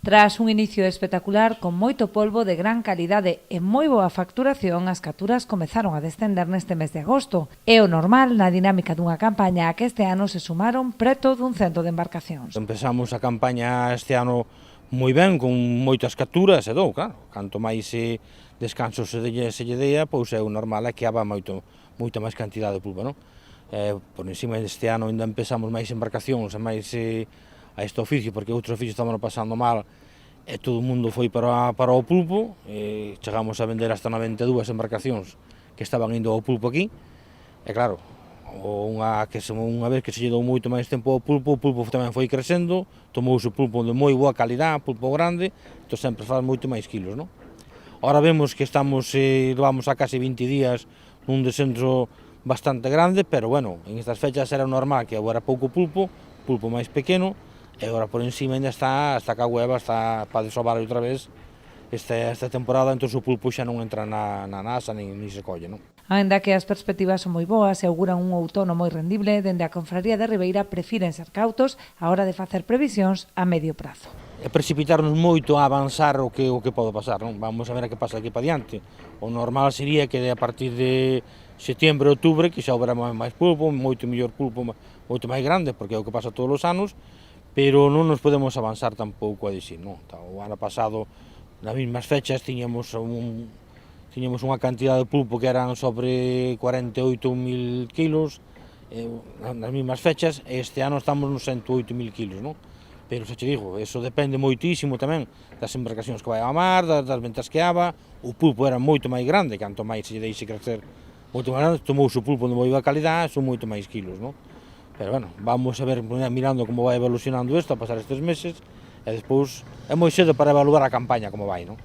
Tras un inicio espectacular con moito polvo de gran calidade e moi boa facturación, as capturas comezaron a descender neste mes de agosto. É o normal na dinámica dunha campaña a que este ano se sumaron preto dun cento de embarcacións. Empezamos a campaña este ano moi ben, con moitas capturas e claro, canto máis descansos se lle dea, pois é o normal é que haba moita máis cantidade de pulpo, non? Por encima deste ano ainda empezamos máis embarcacións e máis a este oficio, porque outros oficios estaban pasando mal e todo o mundo foi para o pulpo, chegamos a vender hasta 92 embarcacións que estaban indo ao pulpo aquí, e claro, unha vez que se lle dou moito máis tempo ao pulpo, o pulpo tamén foi crecendo, tomouse o pulpo de moi boa calidad, pulpo grande, entón sempre faz moito máis kilos, non? Ahora vemos que levamos a case 20 días nun descenso bastante grande, pero bueno, en estas fechas era normal que agora pouco pulpo máis pequeno, e agora por encima ainda está que a hueva está para desovar outra vez esta temporada, entón o pulpo xa non entra na nasa nin se colle, non? Aínda que as perspectivas son moi boas e auguran un outono moi rendible, dende a Confraría de Ribeira prefiren ser cautos á hora de facer previsións a medio prazo. E precipitarnos moito a avanzar o que pode pasar, non? Vamos a ver a que pasa aquí para diante. O normal sería que a partir de setembro, outubro, que xa houbera máis pulpo, moito mellor pulpo, moito máis grande, porque é o que pasa todos os anos, pero non nos podemos avanzar tampouco a dicir, non? O ano pasado, nas mesmas fechas, tiñamos unha cantidad de pulpo que eran sobre 48.000 kilos, nas mesmas fechas, e este ano estamos nos 108.000 kilos, non? Pero xa te digo, eso depende moitísimo tamén das embarcacións que vai ao mar, das ventas que haba. O pulpo era moito máis grande, canto máis se lle deixe crecer moito máis grande, tomouse o pulpo de moi boa calidade, son moito máis kilos, non? Pero bueno, vamos a ver, mirando como vai evolucionando isto a pasar estes meses, e despois é moi cedo para evaluar a campaña como vai, non?